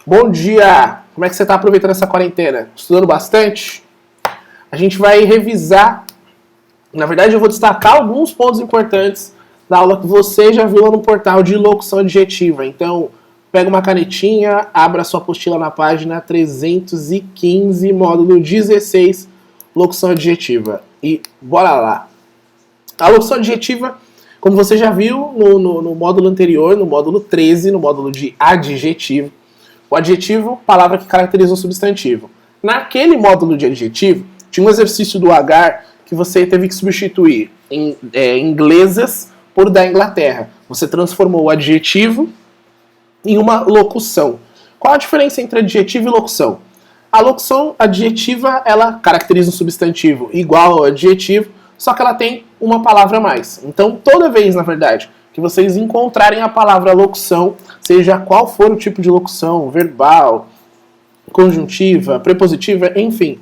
Bom dia! Como é que você está aproveitando essa quarentena? Estudando bastante? A gente vai revisar, na verdade eu vou destacar alguns pontos importantes da aula que você já viu lá no portal de locução adjetiva. Então, pega uma canetinha, abra a sua apostila na página 315, módulo 16, locução adjetiva. E bora lá! A locução adjetiva, como você já viu no módulo anterior, no módulo 13, no módulo de adjetivo, o adjetivo, palavra que caracteriza um substantivo. Naquele módulo de adjetivo, tinha um exercício do agar que você teve que substituir inglesas por da Inglaterra. Você transformou o adjetivo em uma locução. Qual a diferença entre adjetivo e locução? A locução adjetiva, ela caracteriza um substantivo igual ao adjetivo, só que ela tem uma palavra a mais. Então, toda vez, na verdade, que vocês encontrarem a palavra locução, seja qual for o tipo de locução, verbal, conjuntiva, prepositiva, enfim,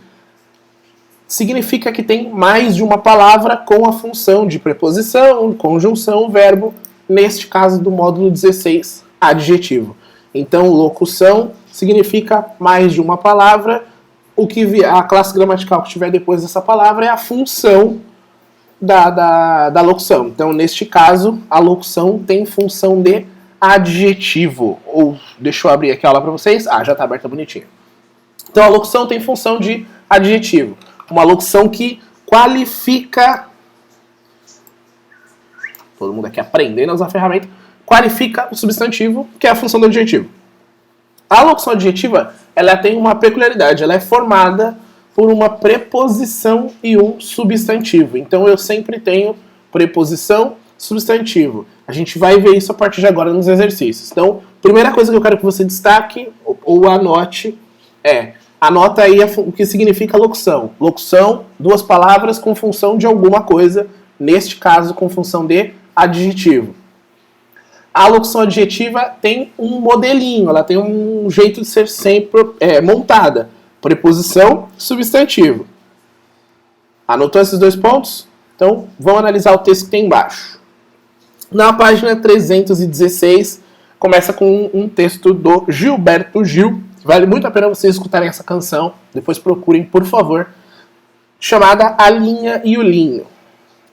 significa que tem mais de uma palavra com a função de preposição, conjunção, verbo, neste caso do módulo 16, adjetivo. Então, locução significa mais de uma palavra, o que a classe gramatical que estiver depois dessa palavra é a função da locução. Então, neste caso, a locução tem função de adjetivo. Ou, deixa eu abrir aqui a aula para vocês. Ah, já está aberta bonitinho. Então, a locução tem função de adjetivo. Uma locução que qualifica... Todo mundo aqui aprendendo a usar a ferramenta. Qualifica o substantivo, que é a função do adjetivo. A locução adjetiva, ela tem uma peculiaridade. Ela é formada por uma preposição e um substantivo. Então eu sempre tenho preposição, substantivo. A gente vai ver isso a partir de agora nos exercícios. Então, primeira coisa que eu quero que você destaque ou anote anota aí o que significa locução. Locução, duas palavras com função de alguma coisa, neste caso com função de adjetivo. A locução adjetiva tem um modelinho, ela tem um jeito de ser sempre montada. Preposição, substantivo. Anotou esses dois pontos? Então, vamos analisar o texto que tem embaixo. Na página 316, começa com um texto do Gilberto Gil. Vale muito a pena vocês escutarem essa canção. Depois procurem, por favor. Chamada A Linha e o Linho.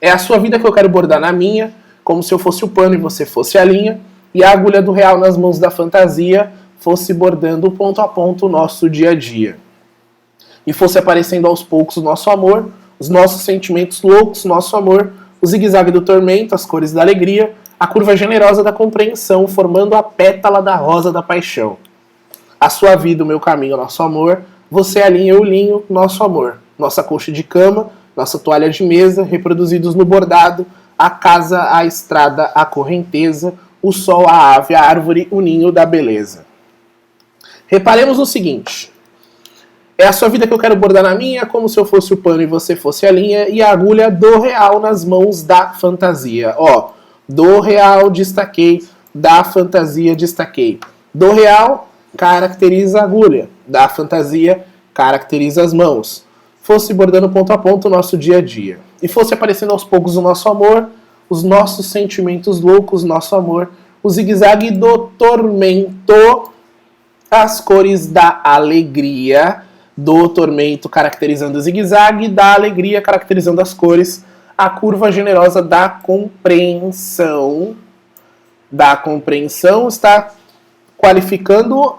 É a sua vida que eu quero bordar na minha, como se eu fosse o pano e você fosse a linha, e a agulha do real nas mãos da fantasia fosse bordando ponto a ponto o nosso dia a dia. E fosse aparecendo aos poucos o nosso amor, os nossos sentimentos loucos, nosso amor, o zigue-zague do tormento, as cores da alegria, a curva generosa da compreensão, formando a pétala da rosa da paixão. A sua vida, o meu caminho, nosso amor, você alinha o linho, nosso amor, nossa colcha de cama, nossa toalha de mesa, reproduzidos no bordado, a casa, a estrada, a correnteza, o sol, a ave, a árvore, o ninho da beleza. Reparemos no seguinte... É a sua vida que eu quero bordar na minha, como se eu fosse o pano e você fosse a linha, e a agulha do real nas mãos da fantasia. Ó, do real destaquei, da fantasia destaquei. Do real caracteriza a agulha, da fantasia caracteriza as mãos. Fosse bordando ponto a ponto o nosso dia a dia. E fosse aparecendo aos poucos o nosso amor, os nossos sentimentos loucos, nosso amor, o zigue-zague do tormento, as cores da alegria, do tormento caracterizando o zigue-zague, da alegria caracterizando as cores, a curva generosa da compreensão. Da compreensão está qualificando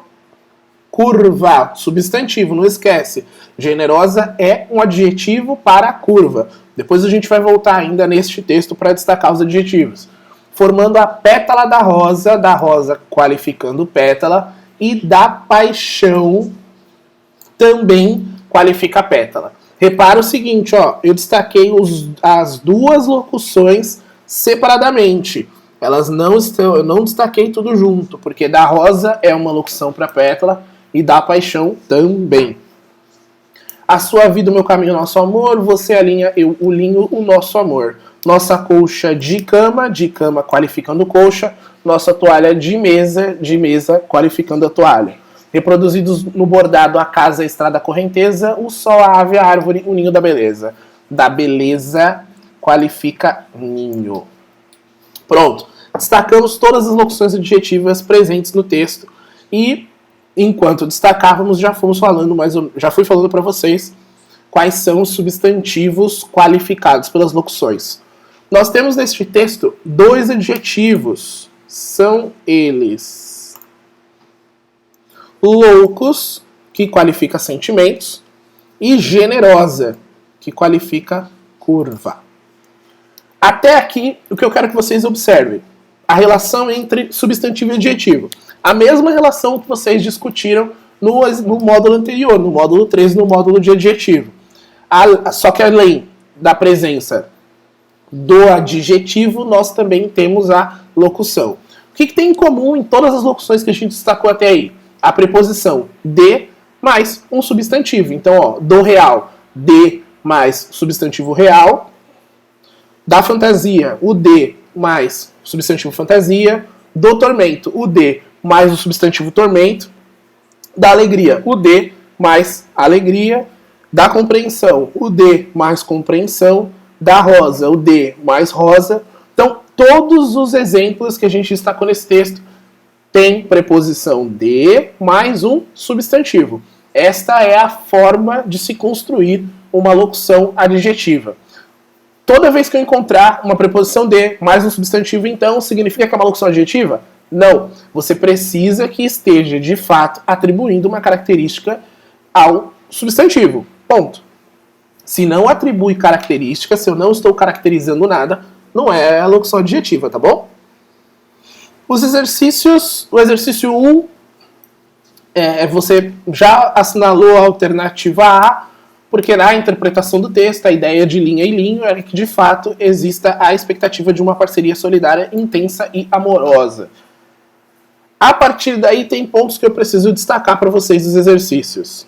curva, substantivo, não esquece. Generosa é um adjetivo para a curva. Depois a gente vai voltar ainda neste texto para destacar os adjetivos. Formando a pétala da rosa qualificando pétala, e da paixão também qualifica a pétala. Repara o seguinte, ó, eu destaquei as duas locuções separadamente. Elas não estão, eu não destaquei tudo junto, porque da rosa é uma locução para pétala e da paixão também. A sua vida, o meu caminho, o nosso amor, você alinha, eu o linho, o nosso amor. Nossa colcha de cama qualificando colcha, nossa toalha de mesa qualificando a toalha. Reproduzidos no bordado a casa, a estrada, a correnteza, o sol, a ave, a árvore, o ninho da beleza. Da beleza qualifica ninho. Pronto. Destacamos todas as locuções adjetivas presentes no texto e Enquanto destacávamos, já fui falando para vocês quais são os substantivos qualificados pelas locuções. Nós temos neste texto 2 adjetivos. São eles loucos, que qualifica sentimentos, e generosa, que qualifica curva. Até aqui, o que eu quero que vocês observem, a relação entre substantivo e adjetivo. A mesma relação que vocês discutiram no módulo anterior, no módulo 3, no módulo de adjetivo. Só que além da presença do adjetivo, nós também temos a locução. O que tem em comum em todas as locuções que a gente destacou até aí? A preposição de mais um substantivo. Então, ó, do real, de mais substantivo real. Da fantasia, o de mais substantivo fantasia. Do tormento, o de mais o substantivo tormento. Da alegria, o de mais alegria. Da compreensão, o de mais compreensão. Da rosa, o de mais rosa. Então, todos os exemplos que a gente destacou nesse texto tem preposição de mais um substantivo. Esta é a forma de se construir uma locução adjetiva. Toda vez que eu encontrar uma preposição de mais um substantivo, então, significa que é uma locução adjetiva? Não. Você precisa que esteja, de fato, atribuindo uma característica ao substantivo. Ponto. Se não atribui característica, se eu não estou caracterizando nada, não é a locução adjetiva, tá bom? Os exercícios, o exercício 1, você já assinalou a alternativa A, porque na interpretação do texto, a ideia de linha e linho é que, de fato, exista a expectativa de uma parceria solidária intensa e amorosa. A partir daí, tem pontos que eu preciso destacar para vocês dos exercícios.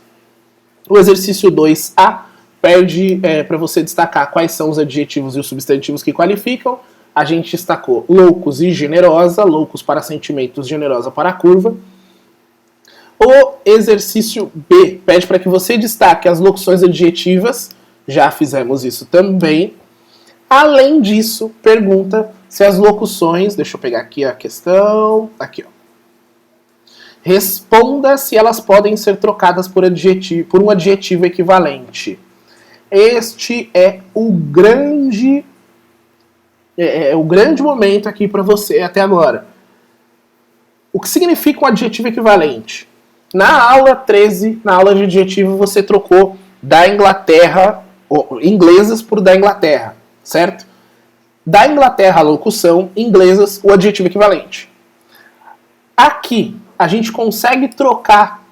O exercício 2A pede para você destacar quais são os adjetivos e os substantivos que qualificam. A gente destacou loucos e generosa, loucos para sentimentos, generosa para a curva. O exercício B pede para que você destaque as locuções adjetivas, já fizemos isso também. Além disso, pergunta se as locuções, deixa eu pegar aqui a questão, aqui ó. Responda se elas podem ser trocadas por um adjetivo equivalente. Este é o grande momento aqui para você até agora. O que significa um adjetivo equivalente? Na aula 13, na aula de adjetivo, você trocou da Inglaterra, inglesas por da Inglaterra, certo? Da Inglaterra a locução, inglesas o adjetivo equivalente. Aqui, a gente consegue trocar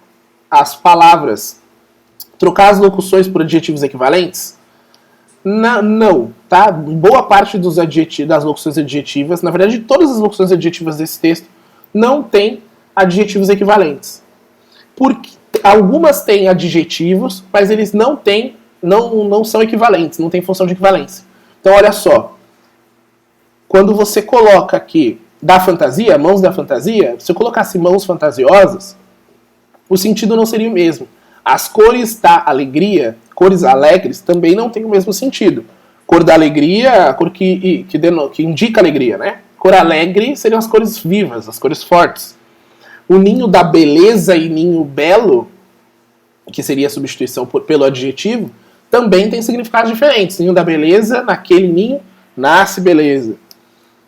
as palavras, trocar as locuções por adjetivos equivalentes? Não, tá? Boa parte das locuções adjetivas, na verdade, todas as locuções adjetivas desse texto não tem adjetivos equivalentes. Porque algumas têm adjetivos, mas eles não são equivalentes, não tem função de equivalência. Então, olha só. Quando você coloca aqui da fantasia, mãos da fantasia, se eu colocasse mãos fantasiosas, o sentido não seria o mesmo. As cores da alegria, cores alegres, também não têm o mesmo sentido. Cor da alegria, a cor que indica alegria, né? Cor alegre seriam as cores vivas, as cores fortes. O ninho da beleza e ninho belo, que seria a substituição pelo adjetivo, também tem significados diferentes. Ninho da beleza, naquele ninho, nasce beleza.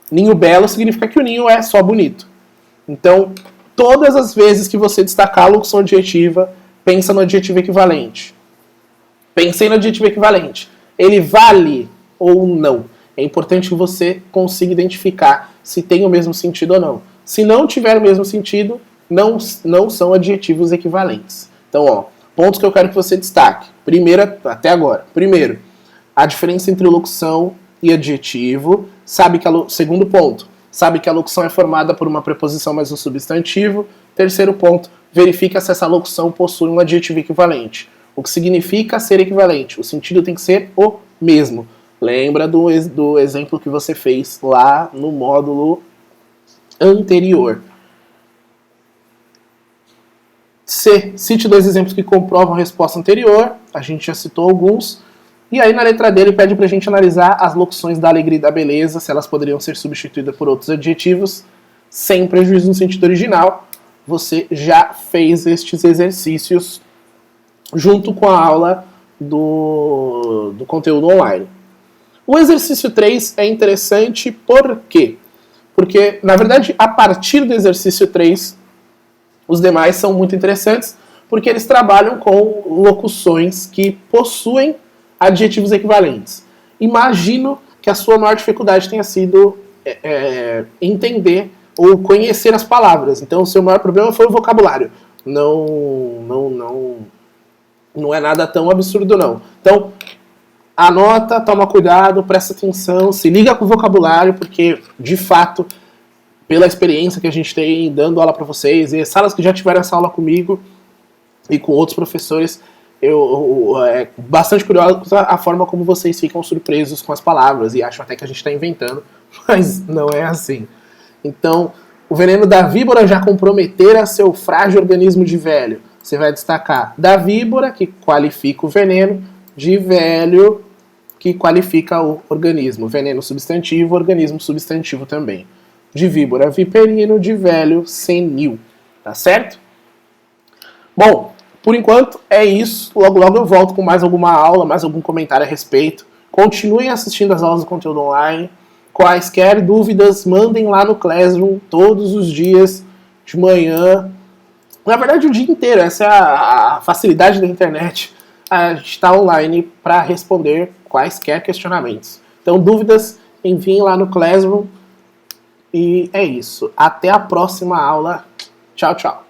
Ninho belo significa que o ninho é só bonito. Então, todas as vezes que você destacar a locução adjetiva, pensa no adjetivo equivalente. Pensei no adjetivo equivalente. Ele vale ou não? É importante que você consiga identificar se tem o mesmo sentido ou não. Se não tiver o mesmo sentido, não são adjetivos equivalentes. Então, ó, pontos que eu quero que você destaque. Até agora. Primeiro, a diferença entre locução e adjetivo. Segundo ponto, sabe que a locução é formada por uma preposição mais um substantivo. Terceiro ponto, verifica se essa locução possui um adjetivo equivalente. O que significa ser equivalente? O sentido tem que ser o mesmo. Lembra do exemplo que você fez lá no módulo anterior. C. Cite 2 exemplos que comprovam a resposta anterior. A gente já citou alguns. E aí na letra D ele pede pra gente analisar as locuções da alegria e da beleza, se elas poderiam ser substituídas por outros adjetivos, sem prejuízo no sentido original. você já fez estes exercícios junto com a aula do conteúdo online. O exercício 3 é interessante por quê? Porque, na verdade, a partir do exercício 3, os demais são muito interessantes, porque eles trabalham com locuções que possuem adjetivos equivalentes. Imagino que a sua maior dificuldade tenha sido entender ou conhecer as palavras. Então, o seu maior problema foi o vocabulário. Não é nada tão absurdo, não. Então, anota, toma cuidado, presta atenção, se liga com o vocabulário, porque, de fato, pela experiência que a gente tem dando aula para vocês, e salas que já tiveram essa aula comigo e com outros professores, é bastante curiosa a forma como vocês ficam surpresos com as palavras e acham até que a gente está inventando, mas não é assim. Então, o veneno da víbora já comprometera seu frágil organismo de velho. Você vai destacar da víbora, que qualifica o veneno, de velho, que qualifica o organismo. Veneno substantivo, organismo substantivo também. De víbora, viperino, de velho, senil. Tá certo? Bom, por enquanto é isso. Logo logo eu volto com mais alguma aula, mais algum comentário a respeito. Continuem assistindo as aulas do conteúdo online. Quaisquer dúvidas, mandem lá no Classroom todos os dias, de manhã. Na verdade, o dia inteiro. Essa é a facilidade da internet. A gente está online para responder quaisquer questionamentos. Então, dúvidas, enviem lá no Classroom. E é isso. Até a próxima aula. Tchau, tchau.